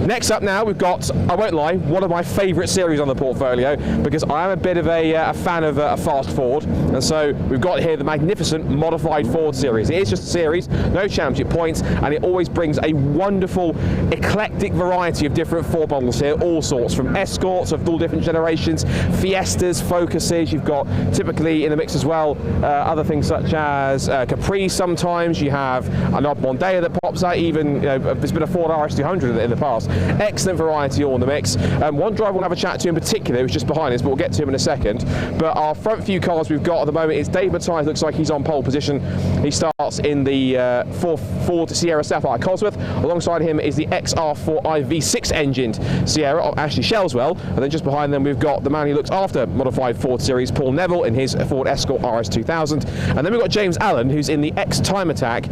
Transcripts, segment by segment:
Next up now, we've got, I won't lie, one of my favourite series on the portfolio, because I am a bit of a fan of a fast Ford, and so we've got here the magnificent modified Ford series. It is just a series, no championship points, and it always brings a wonderful, eclectic variety of different Ford models here, all sorts, from Escorts of all different generations, Fiestas, Focuses. You've got typically in the mix as well other things such as Capri. Sometimes you have an odd Mondeo that pops out. Even there's been a Ford RS200 in the past. Excellent variety all in the mix. One driver we'll have a chat to in particular, who's just behind us, but we'll get to him in a second. But our front few cars we've got at the moment is Dave Mathias. Looks like he's on pole position. He starts in the Ford Sierra Sapphire Cosworth. Alongside him is the XR4i V6 engined Sierra of Ashley Shelswell, and then just behind them we've got the man who looks after modified Ford series, Paul Neville, in his Ford Escort RS2000, and then we've got James Allen, who's in the X-Time Attack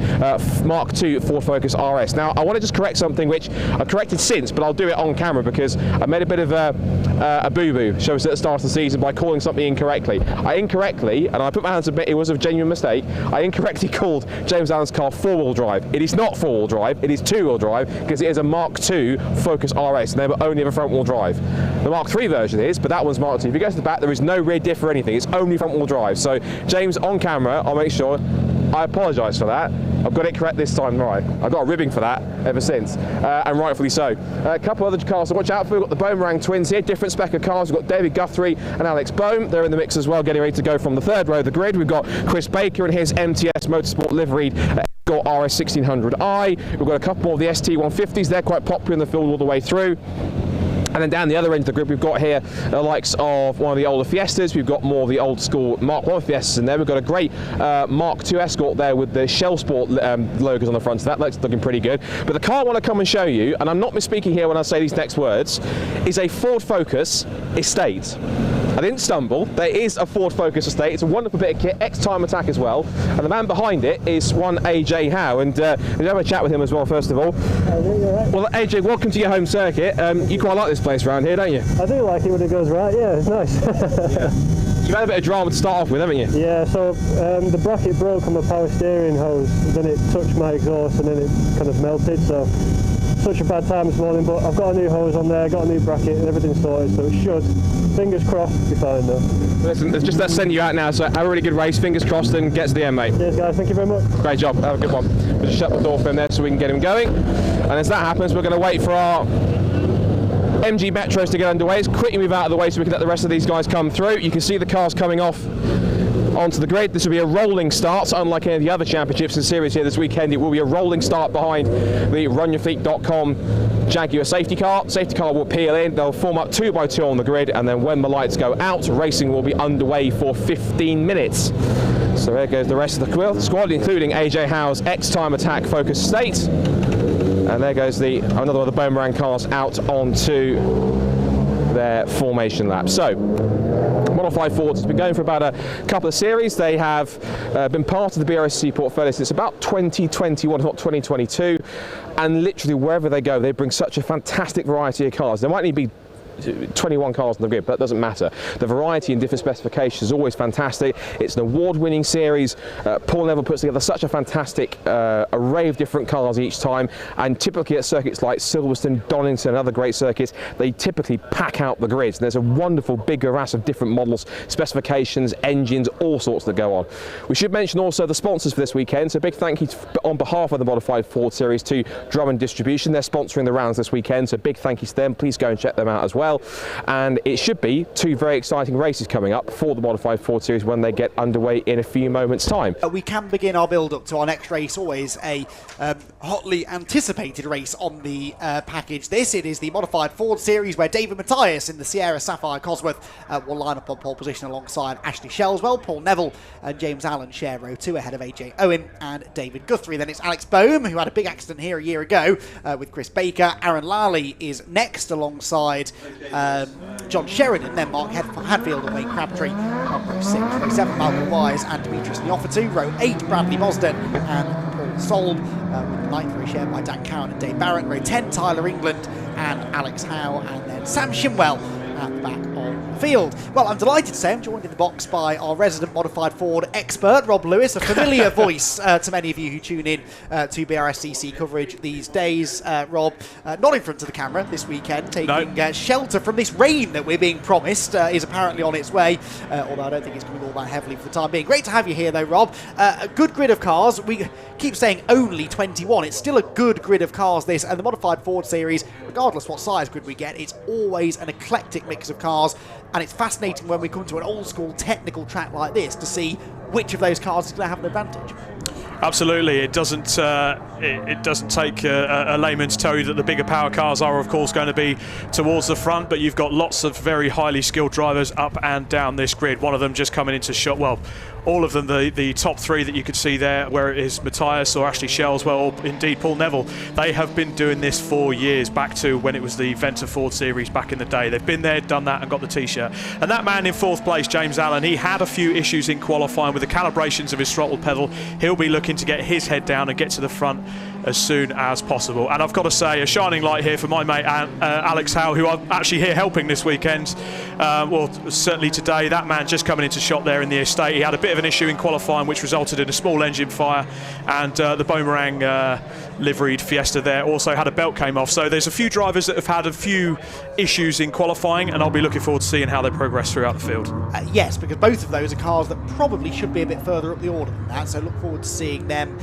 Mark II Ford Focus RS. Now I want to just correct something which I've corrected since, but I'll do it on camera because I made a bit of a boo-boo, shall we say, at the start of the season by calling something incorrectly. I incorrectly, and I put my hands to admit it was a genuine mistake, I incorrectly called James Allen's car four-wheel drive. It is not four-wheel drive, it is two-wheel drive, because it is a Mark II Focus RS, and they will only have a front-wheel drive. The Mark III version is, but that one's Mark II. If you go to the back, there is no rear diff or anything, it's only front-wheel drive. So James, on camera, I'll make sure, I apologise for that. I've got it correct this time, right. I've got a ribbing for that ever since, and rightfully so. A couple other cars to watch out for. We've got the Boomerang twins here, different spec of cars. We've got David Guthrie and Alex Bohm. They're in the mix as well, getting ready to go from the third row of the grid. We've got Chris Baker and his MTS Motorsport liveried Escort RS1600i. We've got a couple more of the ST150s. They're quite popular in the field all the way through. And then down the other end of the group, we've got here the likes of one of the older Fiestas. We've got more of the old school Mark I Fiestas in there. We've got a great Mark II Escort there with the Shell Sport logos on the front of that. That's looking pretty good. But the car I want to come and show you, and I'm not misspeaking here when I say these next words, is a Ford Focus Estate. I didn't stumble. There is a Ford Focus Estate. It's a wonderful bit of kit, X-Time Attack as well. And the man behind it is one AJ Howe. And we'll have a chat with him as well, first of all. Well, AJ, welcome to your home circuit. You quite like this place around here, don't you? I do like it when it goes right, yeah, it's nice. Yeah. You've had a bit of drama to start off with, haven't you? Yeah, so the bracket broke on my power steering hose, then it touched my exhaust and then it kind of melted, so such a bad time this morning, but I've got a new hose on there, got a new bracket and everything's sorted, so it should, fingers crossed, be fine though. Listen, let's send you out now, so have a really good race, fingers crossed, and get to the end, mate. Cheers guys, thank you very much. Great job, have a good one. We'll just shut the door for him there so we can get him going, and as that happens we're going to wait for our MG Metros to get underway. Let's quickly move out of the way so we can let the rest of these guys come through. You can see the cars coming off onto the grid. This will be a rolling start, so unlike any of the other championships and series here this weekend, it will be a rolling start behind the runyourfleet.com Jaguar safety car. Safety car will peel in, they'll form up 2 by 2 on the grid, and then when the lights go out, racing will be underway for 15 minutes. So there goes the rest of the squad, including AJ Howe's X-Time Attack Focus Estate. And there goes another one of the Boomerang cars out onto their formation lap. So, Modified Fords has been going for about a couple of series. They have been part of the BRSC portfolio since about 2021, if not 2022. And literally wherever they go, they bring such a fantastic variety of cars. There might need to be 21 cars on the grid, but that doesn't matter. The variety and different specifications is always fantastic. It's an award-winning series. Paul Neville puts together such a fantastic array of different cars each time, and typically at circuits like Silverstone, Donington and other great circuits, they typically pack out the grids. And there's a wonderful big morass of different models, specifications, engines, all sorts that go on. We should mention also the sponsors for this weekend, so big thank you on behalf of the Modified Ford Series to Drummond Distribution. They're sponsoring the rounds this weekend, so big thank you to them. Please go and check them out as well. And it should be 2 very exciting races coming up for the Modified Ford Series when they get underway in a few moments' time. We can begin our build-up to our next race, always a hotly anticipated race on the package. It is the Modified Ford Series where David Mathias in the Sierra Sapphire Cosworth will line up on pole position alongside Ashley Shelswell. Paul Neville and James Allen share row 2 ahead of AJ Owen and David Guthrie. Then it's Alex Bohm, who had a big accident here a year ago with Chris Baker. Aaron Lally is next alongside John Sheridan, then Mark Hadfield and Wayne Crabtree on row 6. Row 7, Malcolm Wise and Demetrius Neofatu. Row 8, Bradley Bosden and Paul Solb, with the 9th row shared by Dan Cowan and Dave Barrett. Row 10, Tyler England and Alex Howe, and then Sam Shimwell at the back of the field. Well, I'm delighted to say I'm joined in the box by our resident modified Ford expert, Rob Lewis, a familiar voice to many of you who tune in to BRSCC coverage these days. Rob, not in front of the camera this weekend, taking shelter from this rain that we're being promised is apparently on its way, although I don't think it's going to be all that heavily for the time being. Great to have you here though, Rob. A good grid of cars. We keep saying only 21. It's still a good grid of cars, this, and the modified Ford series, regardless what size grid we get, it's always an eclectic mix of cars, and it's fascinating when we come to an old school technical track like this to see which of those cars is going to have an advantage. Absolutely, it doesn't take a layman to tell you that the bigger power cars are, of course, going to be towards the front, but you've got lots of very highly skilled drivers up and down this grid. One of them just coming into shot, well, all of them, the top three that you could see there, where it is Matthias or Ashley Shellswell or indeed Paul Neville, they have been doing this for years, back to when it was the Venter Ford series back in the day. They've been there, done that and got the t-shirt. And that man in fourth place, James Allen, he had a few issues in qualifying with the calibrations of his throttle pedal. He'll be looking to get his head down and get to the front as soon as possible. And I've got to say, a shining light here for my mate Alex Howe, who I'm actually here helping this weekend. Well, certainly today, that man just coming into shot there in the estate. He had a bit of an issue in qualifying, which resulted in a small engine fire, and the Boomerang liveried Fiesta there also had a belt came off. So there's a few drivers that have had a few issues in qualifying, and I'll be looking forward to seeing how they progress throughout the field. Yes, because both of those are cars that probably should be a bit further up the order than that, so look forward to seeing them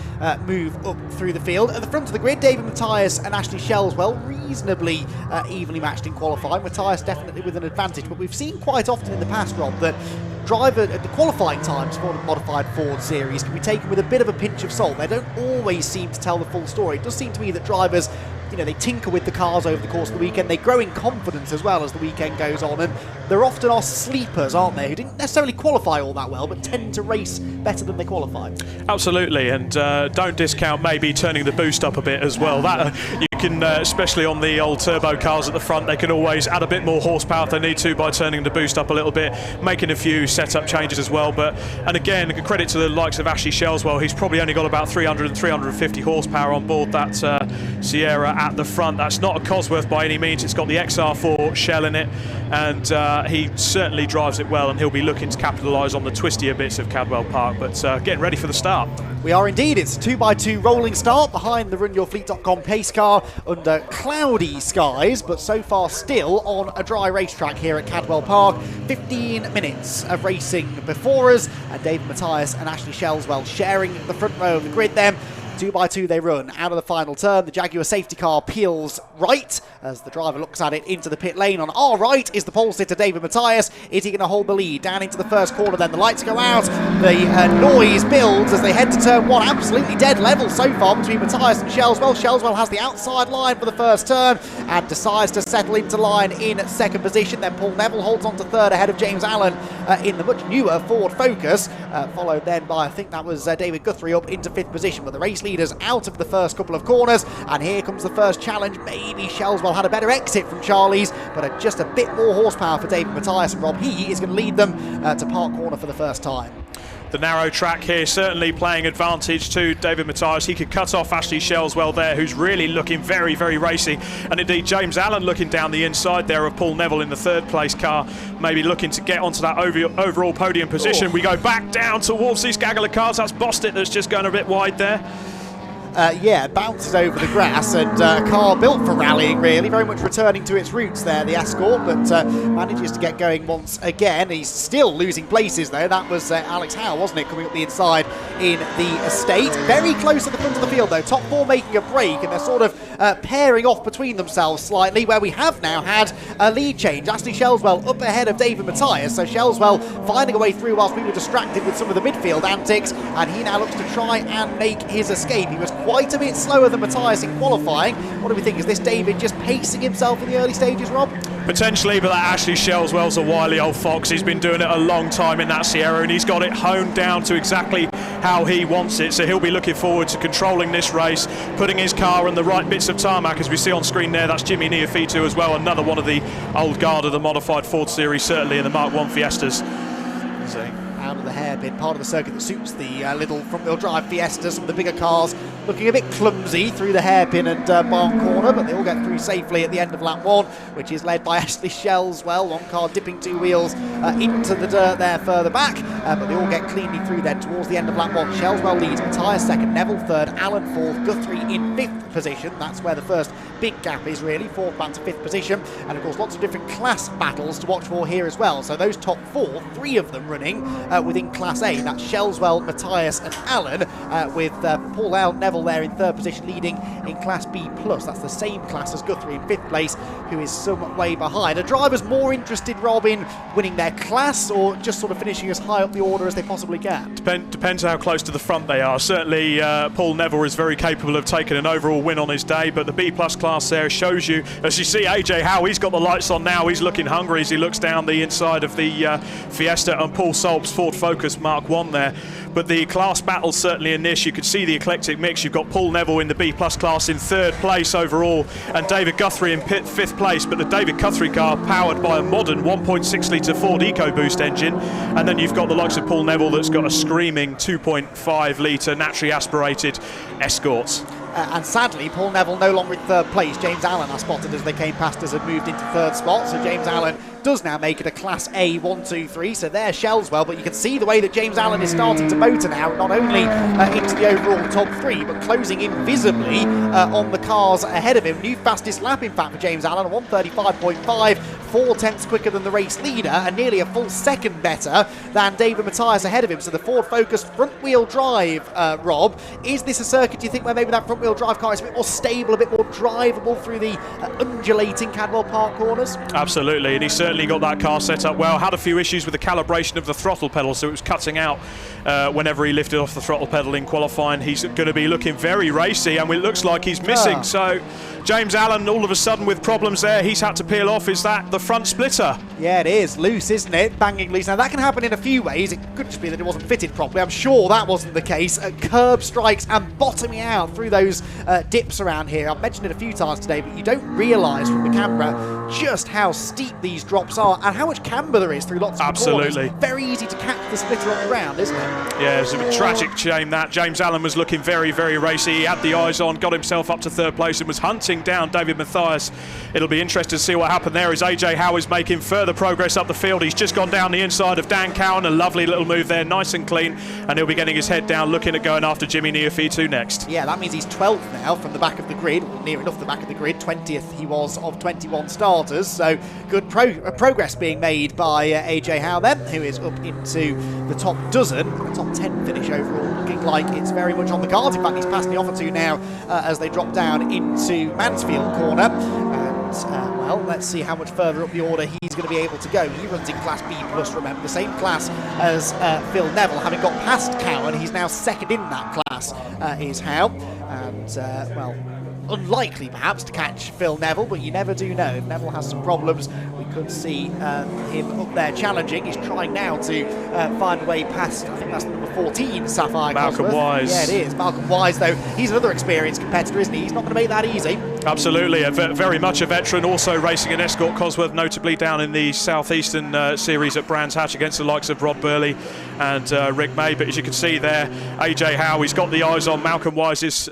move up through the field. At the front of the grid, David Matthias and Ashley Shellswell reasonably evenly matched in qualifying. Matthias definitely with an advantage, but we've seen quite often in the past, Rob, that the qualifying times for the modified Ford series can be taken with a bit of a pinch of salt. They don't always seem to tell the full story. It does seem to me that drivers, they tinker with the cars over the course of the weekend. They grow in confidence as well as the weekend goes on, and there often are sleepers, aren't there, who didn't necessarily qualify all that well, but tend to race better than they qualified. Absolutely, and don't discount maybe turning the boost up a bit as well. That you can, especially on the old turbo cars at the front, they can always add a bit more horsepower if they need to by turning the boost up a little bit, making a few setup changes as well. And again, credit to the likes of Ashley Shellswell. He's probably only got about 300 and 350 horsepower on board that Sierra at the front. That's not a Cosworth by any means. It's got the XR4 shell in it, and he certainly drives it well, and he'll be looking to capitalise on the twistier bits of Cadwell Park, but getting ready for the start. We are indeed. It's a 2x2 rolling start behind the RunYourFleet.com pace car under cloudy skies, but so far still on a dry racetrack here at Cadwell Park. 15 minutes of racing before us, and David Matthias and Ashley Shellswell sharing the front row of the grid then. 2x2 they run out of the final turn. The Jaguar safety car peels right as the driver looks at it into the pit lane. On our right is the pole sitter David Matthias. Is he going to hold the lead? Down into the first corner then. The lights go out. The noise builds as they head to turn one. Absolutely dead level so far between Matthias and Shellswell. Shellswell has the outside line for the first turn and decides to settle into line in second position. Then Paul Neville holds on to third ahead of James Allen in the much newer Ford Focus. Followed then by, I think that was David Guthrie up into fifth position. But the race leaders out of the first couple of corners, and here comes the first challenge. Maybe Shellswell had a better exit from Charlie's, but just a bit more horsepower for David Matthias, and Rob, he is going to lead them to Park Corner for the first time. The narrow track here certainly playing advantage to David Matthias. He could cut off Ashley Shellswell there, who's really looking very, very racy. And indeed, James Allen looking down the inside there of Paul Neville in the third place car, maybe looking to get onto that overall podium position. We go back down towards these gaggle of cars. That's Bostit that's just going a bit wide there. Yeah, bounces over the grass, and a car built for rallying, really, very much returning to its roots there, the Escort, but manages to get going once again. He's still losing places, though. That was Alex Howe, wasn't it, coming up the inside in the estate. Very close at the front of the field, though. Top four making a break, and they're sort of pairing off between themselves slightly, where we have now had a lead change. Ashley Shellswell up ahead of David Matthias, so Shellswell finding a way through whilst we were distracted with some of the midfield antics, and he now looks to try and make his escape. He was quite a bit slower than Matthias in qualifying. What do we think? Is this David just pacing himself in the early stages, Rob? Potentially, but that Ashley Shellswell's a wily old fox. He's been doing it a long time in that Sierra, and he's got it honed down to exactly how he wants it. So he'll be looking forward to controlling this race, putting his car on the right bits of tarmac. As we see on screen there, that's Jimmy Neofitu as well, another one of the old guard of the modified Ford series, certainly in the Mark I Fiestas. out of the hairpin, part of the circuit that suits the little front-wheel drive Fiestas. Some of the bigger cars looking a bit clumsy through the hairpin and barn corner, but they all get through safely at the end of lap 1, which is led by Ashley Shellswell. One car dipping 2 wheels into the dirt there further back, but they all get cleanly through then towards the end of lap 1. Shellswell leads, Matthias second, Neville third, Allen fourth, Guthrie in 5th position. That's where the first big gap is really, 4th back to 5th position. And of course lots of different class battles to watch for here as well. So those top 4, 3 of them running within Class A. That's Shellswell, Matthias and Allen, with Paul Neville there in 3rd position leading in Class B+. That's the same class as Guthrie in 5th place, who is some way behind. Are drivers more interested, Rob, in winning their class or just sort of finishing as high up the order as they possibly can? Depends how close to the front they are. Certainly Paul Neville is very capable of taking an overall win on his day, but the B+ class there shows you, as you see AJ Howe, he's got the lights on now, he's looking hungry as he looks down the inside of the Fiesta, and Paul Solb's Ford Focus Mark 1 there. But the class battle's certainly in this. You can see the eclectic mix. You've got Paul Neville in the B+ class in 3rd place overall, and David Guthrie in 5th place. But the David Guthrie car powered by a modern 1.6 litre Ford EcoBoost engine, and then you've got the likes of Paul Neville that's got a screaming 2.5 litre naturally aspirated Escort. And sadly, Paul Neville no longer in 3rd place. James Allen, I spotted as they came past us, had moved into 3rd spot. So James Allen does now make it a Class A 1, 2, 3. So there's Shellswell, but you can see the way that James Allen is starting to motor now, not only into the overall top 3, but closing in visibly on the cars ahead of him. New fastest lap, in fact, for James Allen, 1:35.5, 4 tenths quicker than the race leader, and nearly a full second better than David Matthias ahead of him. So the Ford Focus front-wheel drive, Rob, is this a circuit, do you think, where maybe that front-wheel drive car is a bit more stable, a bit more drivable through the undulating Cadwell Park corners? Absolutely, and he certainly got that car set up well. Had a few issues with the calibration of the throttle pedal, so it was cutting out whenever he lifted off the throttle pedal in qualifying. He's going to be looking very racy, and it looks like he's missing. So James Allen, all of a sudden with problems there, he's had to peel off. Is that the front splitter? Yeah, it is. Loose, isn't it? Banging loose. Now, that can happen in a few ways. It could just be that it wasn't fitted properly. I'm sure that wasn't the case. Curb strikes and bottoming out through those dips around here. I've mentioned it a few times today, but you don't realise from the camera just how steep these drops are and how much camber there is through lots of corners. Very easy to catch the splitter on the ground, isn't it? Yeah, it's a tragic shame that. James Allen was looking very, very racy. He had the eyes on, got himself up to 3rd place and was hunting down David Matthias. It'll be interesting to see what happened there as AJ Howe is making further progress up the field. He's just gone down the inside of Dan Cowan, a lovely little move there, nice and clean, and he'll be getting his head down looking at going after Jimmy Neofitu next. Yeah, that means he's 12th now from the back of the grid, near enough the back of the grid. 20th he was of 21 starters, so good progress being made by AJ Howe then, who is up into the top dozen, a top 10 finish overall, looking like it's very much on the cards. In fact, he's passed the offer to now as they drop down into Mansfield corner. And well, let's see how much further up the order he's going to be able to go. He runs in Class B+, remember, the same class as Phil Neville. Having got past Cowan, he's now second in that class, is Howe. And, well, unlikely perhaps to catch Phil Neville, but you never do know. If Neville has some problems, we could see him up there challenging. He's trying now to find a way past, I think that's number 14, Sapphire Malcolm Cosworth. Wise. Yeah, it is. Malcolm Wise, though, he's another experienced competitor, isn't he? He's not going to make that easy. Absolutely, very much a veteran, also racing an Escort Cosworth, notably down in the Southeastern Series at Brands Hatch against the likes of Rod Burley and Rick May. But as you can see there, AJ Howe, he's got the eyes on Malcolm Wise's,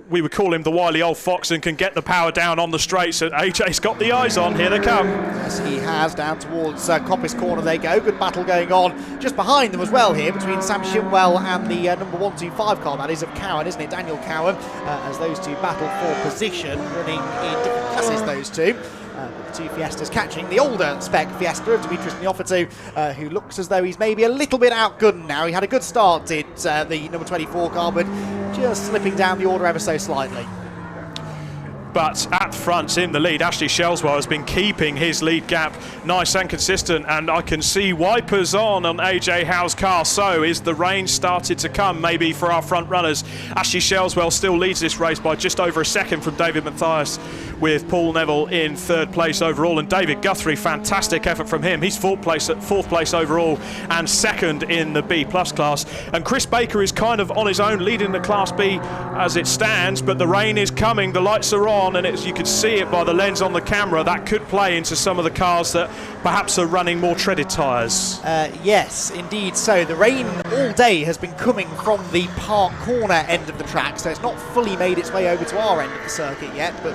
we would call him the wily old fox, and can get the power down on the straight. So AJ's got the eyes on, here they come. Yes, he has, down towards Coppice corner they go. Good battle going on just behind them as well here, between Sam Shimwell and the number 125 car, that is, of Cowan, isn't it? Daniel Cowan, as those two battle for position, running in different classes, those two. The two Fiestas catching the older spec Fiesta of Dimitris Neofitu, who looks as though he's maybe a little bit outgunned now. He had a good start, did the number 24 car, but just slipping down the order ever so slightly. But at front in the lead, Ashley Shellswell has been keeping his lead gap nice and consistent, and I can see wipers on AJ Howe's car. So is the rain started to come maybe for our front runners? Ashley Shellswell still leads this race by just over a second from David Matthias, with Paul Neville in 3rd place overall, and David Guthrie, fantastic effort from him. He's 4th place overall and 2nd in the B+ class. And Chris Baker is kind of on his own, leading the Class B as it stands, but the rain is coming, the lights are on. on, and you could see it by the lens on the camera, that could play into some of the cars that perhaps are running more treaded tyres. Yes, indeed. So the rain all day has been coming from the park corner end of the track, so it's not fully made its way over to our end of the circuit yet, but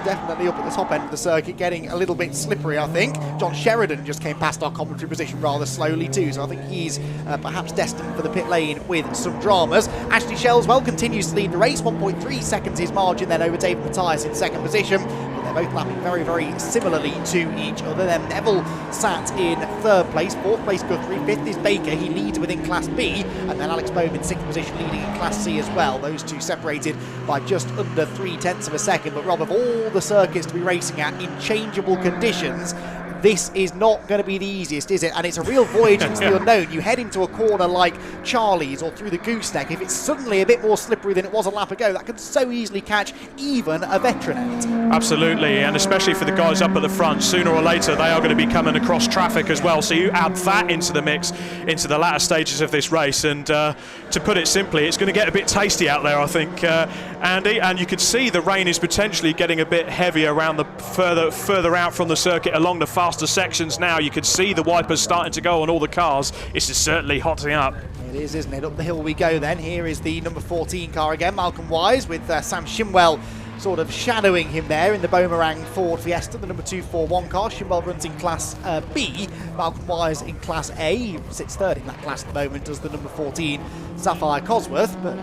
definitely up at the top end of the circuit, getting a little bit slippery, I think. John Sheridan just came past our commentary position rather slowly too, so I think he's perhaps destined for the pit lane with some dramas. Ashley Shelswell continues to lead the race, 1.3 seconds his margin then over David Matthias in second position. They're both lapping very, very similarly to each other. Then Neville sat in third place, fourth place Guthrie, fifth is Baker, he leads within Class B, and then Alex Bohm in sixth position leading in Class C as well. Those two separated by just under 0.3 of a second. But Rob, of all the circuits to be racing at in changeable conditions, this is not going to be the easiest, is it? And it's a real voyage into the unknown. You head into a corner like Charlie's or through the gooseneck. If it's suddenly a bit more slippery than it was a lap ago, that can so easily catch even a veteran out. Absolutely, and especially for the guys up at the front, sooner or later they are going to be coming across traffic as well. So you add that into the mix, into the latter stages of this race, and to put it simply, it's going to get a bit tasty out there, I think, Andy. And you can see the rain is potentially getting a bit heavier around the further out from the circuit along the faster sections now. You can see the wipers starting to go on all the cars. This is certainly hotting up. It is, isn't it? Up the hill we go then. Here is the number 14 car again, Malcolm Wise, with Sam Shimwell sort of shadowing him there in the Boomerang Ford Fiesta, the number 241 car. Shimwell runs in Class B, Malcolm Wise in Class A. He sits third in that class at the moment, does the number 14 Sapphire Cosworth, but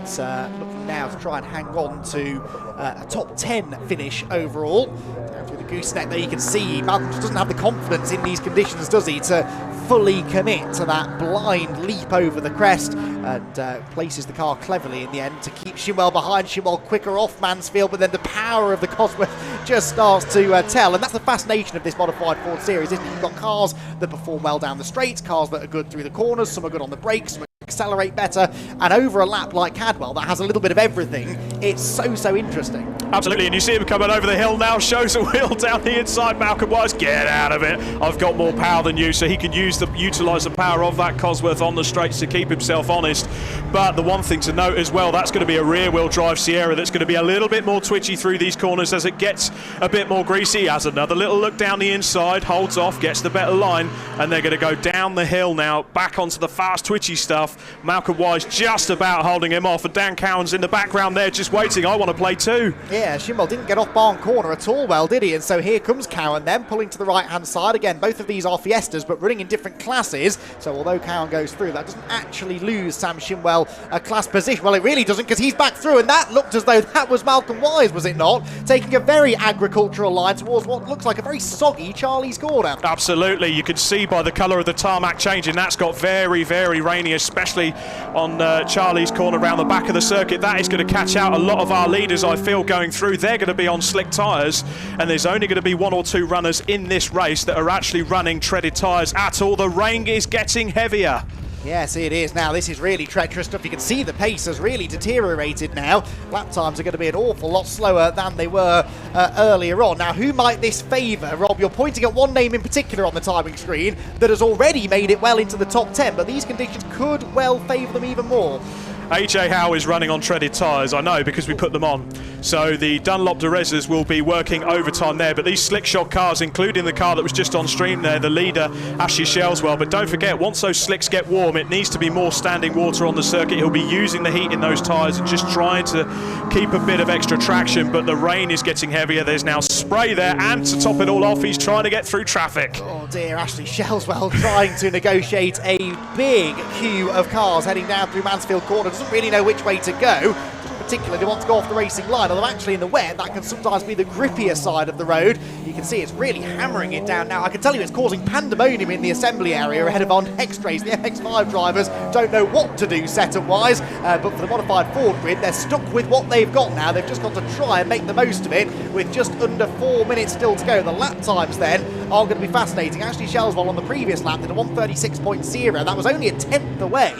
looking now to try and hang on to a top 10 finish overall. Down through the gooseneck there, you can see Malcolm just doesn't have the confidence in these conditions, does he, to fully commit to that blind leap over the crest, and places the car cleverly in the end to keep Shimwell behind. Shimwell quicker off Mansfield, but then the power of the Cosworth just starts to tell, and that's the fascination of this modified Ford series, isn't it? You've got cars that perform well down the straights, cars that are good through the corners, some are good on the brakes, some accelerate better, and over a lap like Cadwell that has a little bit of everything, it's so interesting. Absolutely, and you see him coming over the hill now, shows a wheel down the inside. Malcolm Wise, get out of it, I've got more power than you, so he can utilise the power of that Cosworth on the straights to keep himself honest. But the one thing to note as well, that's going to be a rear wheel drive Sierra that's going to be a little bit more twitchy through these corners as it gets a bit more greasy. He has another little look down the inside, holds off, gets the better line, and they're going to go down the hill now, back onto the fast twitchy stuff. Malcolm Wise just about holding him off, and Dan Cowan's in the background there just waiting. I want to play too. Yeah, Shimwell didn't get off Barn Corner at all well, did he? And so here comes Cowan then, pulling to the right-hand side. Again, both of these are Fiestas, but running in different classes. So although Cowan goes through, that doesn't actually lose Sam Shimwell a class position. Well, it really doesn't, because he's back through, and that looked as though that was Malcolm Wise, was it not? Taking a very agricultural line towards what looks like a very soggy Charlie's Corner. Absolutely, you can see by the colour of the tarmac changing, that's got very rainy, especially on Charlie's Corner around the back of the circuit. That is going to catch out a lot of our leaders, I feel, going through. They're going to be on slick tyres, and there's only going to be one or two runners in this race that are actually running treaded tyres at all. The rain is getting heavier. Yes, it is. Now, this is really treacherous stuff. You can see the pace has really deteriorated now. Lap times are going to be an awful lot slower than they were earlier on. Now, who might this favour? Rob, you're pointing at one name in particular on the timing screen that has already made it well into the top 10, but these conditions could well favour them even more. AJ Howe is running on treaded tyres, I know, because we put them on. So the Dunlop Derezas will be working overtime there, but these slick shot cars, including the car that was just on stream there, the leader, Ashley Shelswell, but don't forget, once those slicks get warm, it needs to be more standing water on the circuit. He'll be using the heat in those tyres and just trying to keep a bit of extra traction, but the rain is getting heavier. There's now spray there, and to top it all off, he's trying to get through traffic. Oh dear, Ashley Shelswell trying to negotiate a big queue of cars heading down through Mansfield Corner. Doesn't really know which way to go. Particularly, they want to go off the racing line, although actually in the wet that can sometimes be the grippier side of the road. You can see it's really hammering it down now. I can tell you it's causing pandemonium in the assembly area ahead of our next race. The FX5 drivers don't know what to do setup wise, but for the modified Ford grid, they're stuck with what they've got now. They've just got to try and make the most of it with just under 4 minutes still to go. The lap times then are going to be fascinating. Actually, Shelswell on the previous lap did a 136.0. That was only a tenth away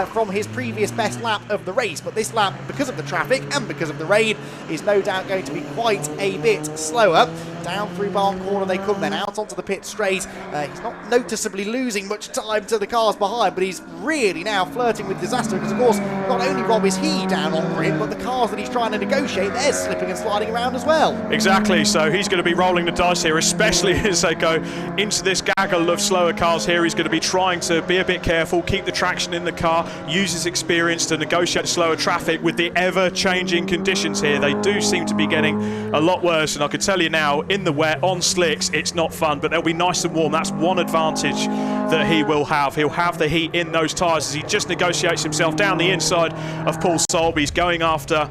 from his previous best lap of the race, but this lap, because of the traffic and because of the rain, is no doubt going to be quite a bit slower. Down through barn corner they come, then out onto the pit straight. He's not noticeably losing much time to the cars behind, but he's really now flirting with disaster because, of course, not only Rob is he down on grid, but the cars that he's trying to negotiate, they're slipping and sliding around as well. Exactly, so he's going to be rolling the dice here, especially as they go into this gaggle of slower cars here. He's going to be trying to be a bit careful, keep the traction in the car, use his experience to negotiate slower traffic with the ever-changing conditions here. They do seem to be getting a lot worse, and I can tell you now, in the wet, on slicks, it's not fun, but they'll be nice and warm. That's one advantage that he will have. He'll have the heat in those tyres as he just negotiates himself down the inside of Paul Solby. He's going after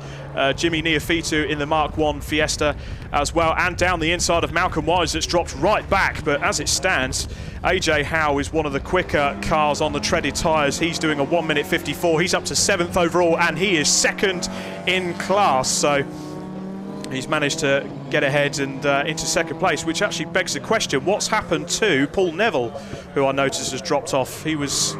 Jimmy Neofitu in the Mark 1 Fiesta as well, and down the inside of Malcolm Wise that's dropped right back. But as it stands, AJ Howe is one of the quicker cars on the treaded tyres. He's doing a 1 minute 54. He's up to 7th overall, and he is 2nd in class. So he's managed to get ahead and into 2nd place, which actually begs the question, what's happened to Paul Neville, who I noticed has dropped off? He was...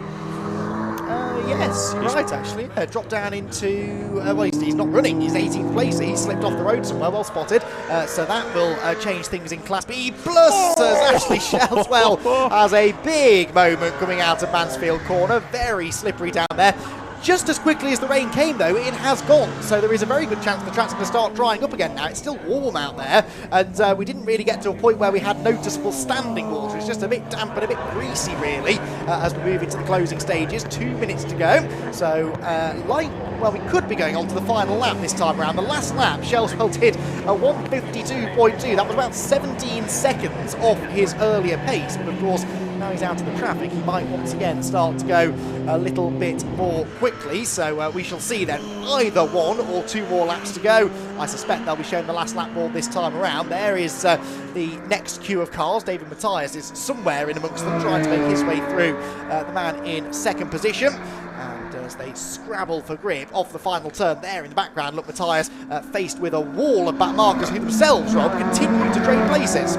Yes, right, actually. Dropped down into... well, he's not running. He's 18th place. He's slipped off the road somewhere. Well spotted. So that will change things in Class B. Plus, as Ashley Shelswell has a big moment coming out of Mansfield Corner. Very slippery down there. Just as quickly as the rain came, though, it has gone. So there is a very good chance the track's going to start drying up again now. It's still warm out there, and we didn't really get to a point where we had noticeable standing water. It's just a bit damp and a bit greasy, really, as we move into the closing stages. 2 minutes to go. So, well, we could be going on to the final lap this time around. The last lap, Shelswell did a 1:52.2. That was about 17 seconds off his earlier pace, but of course, now he's out of the traffic, he might once again start to go a little bit more quickly. So we shall see then, either 1 or 2 more laps to go. I suspect they'll be showing the last lap board this time around. There is the next queue of cars. David Matthias is somewhere in amongst them, trying to make his way through the man in 2nd position. And as they scrabble for grip off the final turn there in the background, look, Matthias faced with a wall of back markers who themselves, Rob, continue to trade places.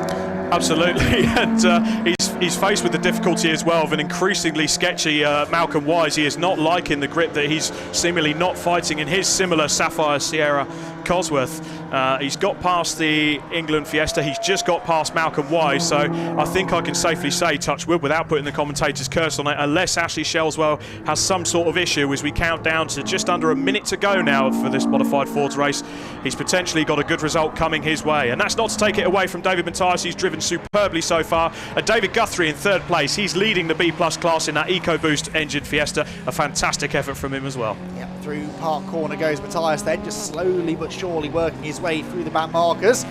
Absolutely, and he's faced with the difficulty as well of an increasingly sketchy Malcolm Wise. He is not liking the grip that he's seemingly not fighting in his similar Sapphire Sierra Cosworth. He's got past the England Fiesta. He's just got past Malcolm Wise, so I think I can safely say, touch wood, without putting the commentator's curse on it, unless Ashley Shelswell has some sort of issue as we count down to just under a minute to go now for this modified Fords race, he's potentially got a good result coming his way. And that's not to take it away from David Matthias. He's driven superbly so far. David Guthrie in 3rd place. He's leading the B+ class in that EcoBoost engine Fiesta. A fantastic effort from him as well. Yep, through Park Corner goes Matthias then, just slowly but surely working his way through the back markers.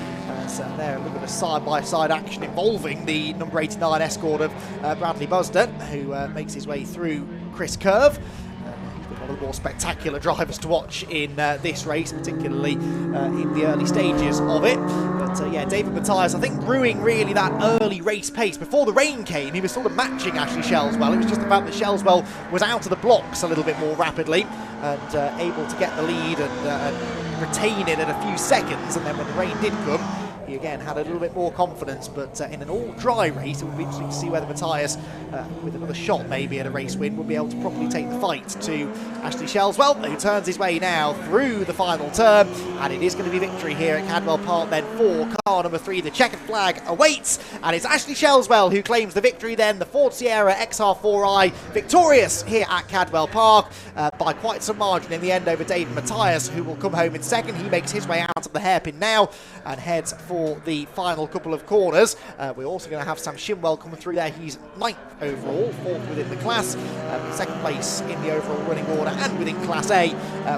So there, a little bit of side-by-side action involving the number 89 escort of Bradley Busden, who makes his way through Chris Curve. He's been one of the more spectacular drivers to watch in this race, particularly in the early stages of it. But yeah, David Matthias, I think, brewing really that early race pace. Before the rain came, he was sort of matching Ashley Shelswell. It was just the fact that Shelswell was out of the blocks a little bit more rapidly and able to get the lead and retain it at a few seconds. And then when the rain did come, he again had a little bit more confidence, but in an all-dry race, it would be interesting to see whether Matthias, with another shot maybe at a race win, would be able to properly take the fight to Ashley Shelswell, who turns his way now through the final turn, and it is going to be victory here at Cadwell Park then for car number 3. The checkered flag awaits, and it's Ashley Shelswell who claims the victory then. The Ford Sierra XR4i victorious here at Cadwell Park by quite some margin in the end over David Matthias, who will come home in 2nd. He makes his way out of the hairpin now and heads for the final couple of corners. We're also going to have Sam Shimwell coming through there. He's 9th overall, 4th within the class. 2nd place in the overall running order and within Class A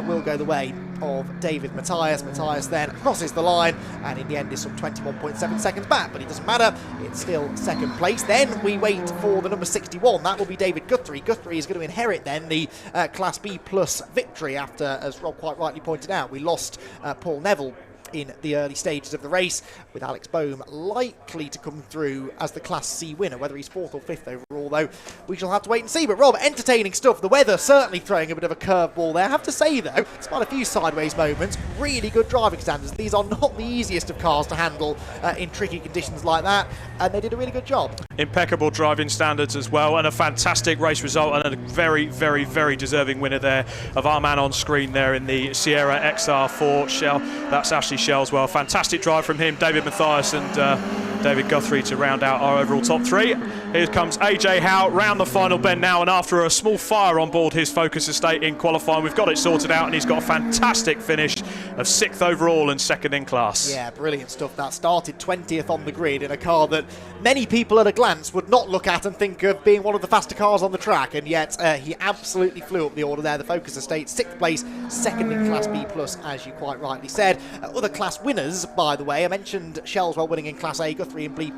will go the way of David Matthias. Matthias then crosses the line and in the end is some 21.7 seconds back, but it doesn't matter, it's still 2nd place. Then we wait for the number 61, that will be David Guthrie. Guthrie is going to inherit then the Class B plus victory after, as Rob quite rightly pointed out, we lost Paul Neville in the early stages of the race, with Alex Bohm likely to come through as the Class C winner. Whether he's 4th or 5th overall, though, we shall have to wait and see. But Rob, entertaining stuff. The weather certainly throwing a bit of a curveball there. I have to say, though, despite a few sideways moments, really good driving standards. These are not the easiest of cars to handle in tricky conditions like that, and they did a really good job. Impeccable driving standards as well, and a fantastic race result, and a very, very, very deserving winner there of our man on screen there in the Sierra XR4 Shell. That's Ashley Shellswell. Fantastic drive from him, David Mathias and David Guthrie to round out our overall top 3. Here comes AJ Howe round the final bend now, and after a small fire on board his Focus Estate in qualifying, we've got it sorted out, and he's got a fantastic finish of 6th overall and 2nd in class. Yeah, brilliant stuff. That started 20th on the grid in a car that many people at a glance would not look at and think of being one of the faster cars on the track, and yet he absolutely flew up the order there. The Focus Estate, 6th place, 2nd in Class B+, as you quite rightly said. Other class winners, by the way, I mentioned Shellswell winning in Class A, Guthrie in B+.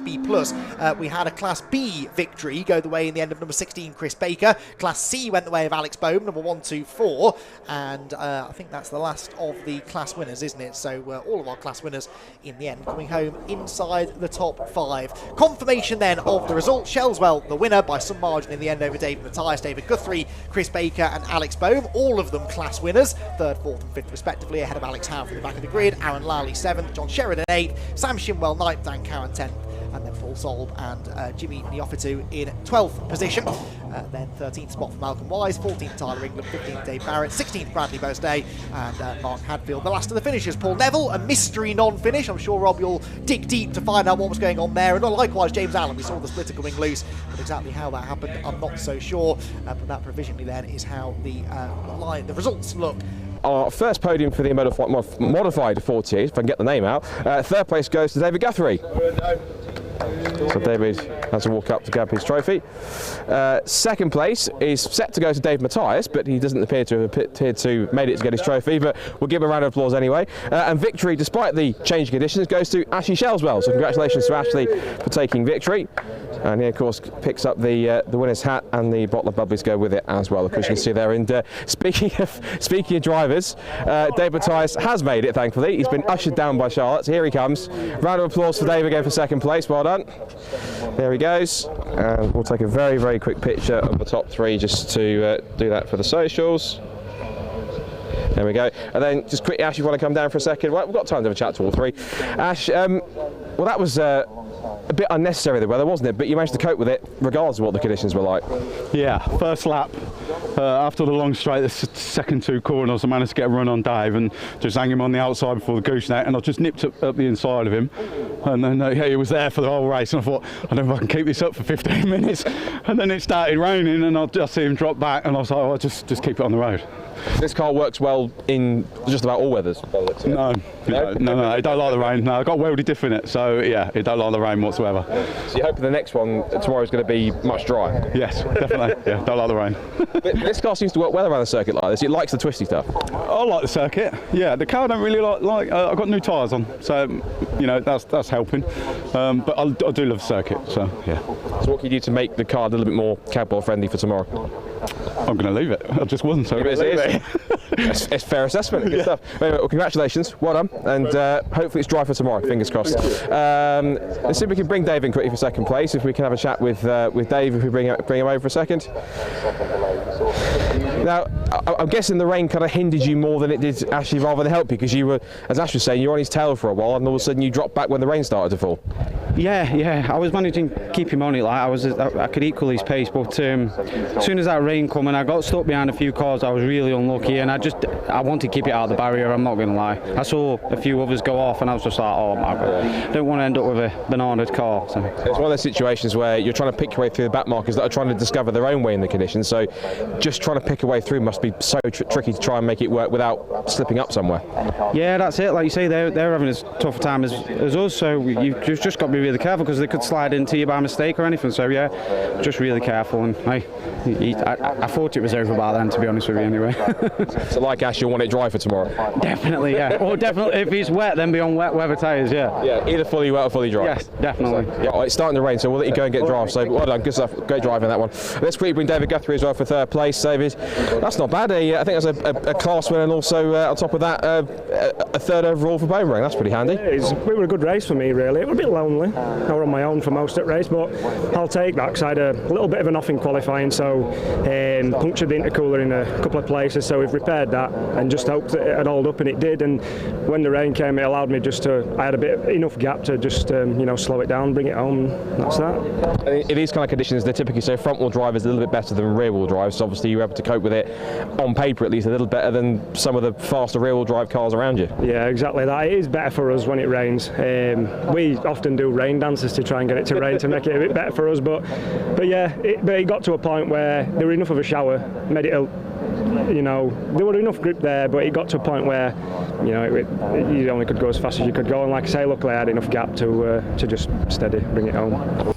We had a Class B victory go the way in the end of number 16, Chris Baker. Class C went the way of Alex Bohm, number 1, 2, 4, and I think that's the last of the class winners, isn't it? So all of our class winners in the end coming home inside the top 5. Confirmation then of the result. Shellswell the winner by some margin in the end over David Mathias, David Guthrie, Chris Baker and Alex Bohm, all of them class winners, 3rd, 4th and 5th respectively, ahead of Alex Howe from the back of the grid, Aaron Lally 7th, John Sheridan 8th, Sam Shinwell 9th, Dan Cowan 10th, and then Paul Solb and Jimmy Neofitu in 12th position. Then 13th spot for Malcolm Wise, 14th Tyler England, 15th Dave Barrett, 16th Bradley Bostay, and Mark Hadfield. The last of the finishers, Paul Neville, a mystery non-finish. I'm sure, Rob, you'll dig deep to find out what was going on there. And likewise, James Allen, we saw the splitter coming loose, but exactly how that happened, I'm not so sure. But that provisionally then is how the results look. Our first podium for the modified 48, if I can get the name out. 3rd place goes to David Guthrie. So David has to walk up to grab his trophy. 2nd place is set to go to Dave Mathias, but he doesn't appear to have made it to get his trophy, but we'll give him a round of applause anyway. And victory, despite the changing conditions, goes to Ashley Shellswell. So congratulations to Ashley for taking victory. And he, of course, picks up the winner's hat, and the bottle of bubblies go with it as well, of course you can see there. And speaking of drivers, Dave Mathias has made it, thankfully. He's been ushered down by Charlotte. So here he comes. Round of applause for Dave again for 2nd place. Well done. There he goes. And we'll take a very, very quick picture of the top 3 just to do that for the socials. There we go. And then just quickly, Ash, you want to come down for a second? Well, we've got time to have a chat to all 3. Ash, well, that was a bit unnecessary, the weather, wasn't it? But you managed to cope with it regardless of what the conditions were like. Yeah, first lap, after the long straight, the second 2 corners, I managed to get a run on Dave and just hang him on the outside before the gooseneck, and I just nipped up the inside of him, and then he was there for the whole race, and I thought, I don't know if I can keep this up for 15 minutes, and then it started raining, and I just see him drop back, and I was like, oh, just keep it on the road. This car works well in just about all weathers. No, it don't like the rain. No, I've got a welded diff in it, so yeah, it don't like the rain whatsoever. So you hope the next one tomorrow is going to be much drier? Yes, definitely. Yeah, don't like the rain. But this car seems to work well around the circuit like this. It likes the twisty stuff. I like the circuit. Yeah, the car I don't really like. I've got new tyres on, so you know that's helping. But I do love the circuit. So yeah. So what can you do to make the car a little bit more Cadwell friendly for tomorrow? I'm going to leave it. I just wasn't. So it's fair assessment. Good stuff. Anyway, well, congratulations. Well done. And hopefully it's dry for tomorrow. Fingers crossed. Let's see if we can bring Dave in quickly for 2nd place. If we can have a chat with Dave, if we bring him over for a second. Now, I'm guessing the rain kind of hindered you more than it did actually rather than help you, because you were, as Ash was saying, you were on his tail for a while, and all of a sudden you dropped back when the rain started to fall. Yeah, I was managing to keep him on it. Like I could equal his pace, but as soon as that rain come and I got stuck behind a few cars, I was really unlucky, and I wanted to keep it out of the barrier. I'm not going to lie. I saw a few others go off, and I was just like, oh my god, I don't want to end up with a bananaed car. So. It's one of those situations where you're trying to pick your way through the back markers that are trying to discover their own way in the conditions. So just trying to pick a way through must be so tricky to try and make it work without slipping up somewhere. Yeah, that's it. Like you say, they're having as tough a time as us. So you've just got to be really careful, because they could slide into you by mistake or anything. So yeah, just really careful. And I thought it was over by then, to be honest with you, anyway. So like Ash, you'll want it dry for tomorrow? Definitely, yeah. Or definitely, if it's wet, then be on wet weather tyres, yeah. Yeah, either fully wet or fully dry. Yes, definitely. So, yeah, it's starting to rain, so we'll let you go and get dry. So well done, good stuff, great drive in that one. Let's quickly bring David Guthrie as well for 3rd place. David, that's not bad. I think that's a class win, and also on top of that, a 3rd overall for Boomerang. That's pretty handy. It was a good race for me, really. It was a bit lonely. I were on my own for most of the race, but I'll take that, because I had a little bit of an off in qualifying, so punctured the intercooler in a couple of places, so we've repaired that and just hoped that it had hold up, and it did. And when the rain came, it allowed me I had enough gap to just slow it down, bring it home, and that's that. In these kind of conditions, they typically say front wheel drive is a little bit better than rear wheel drive, so obviously you were able to cope with with it, on paper at least, a little better than some of the faster rear-wheel drive cars around you. Yeah, exactly that. It is better for us when it rains. We often do rain dances to try and get it to rain to make it a bit better for us, but yeah, it got to a point where there were enough of a shower, made it there were enough grip there, but it got to a point where you only could go as fast as you could go, and like I say, luckily I had enough gap to just steady, bring it home.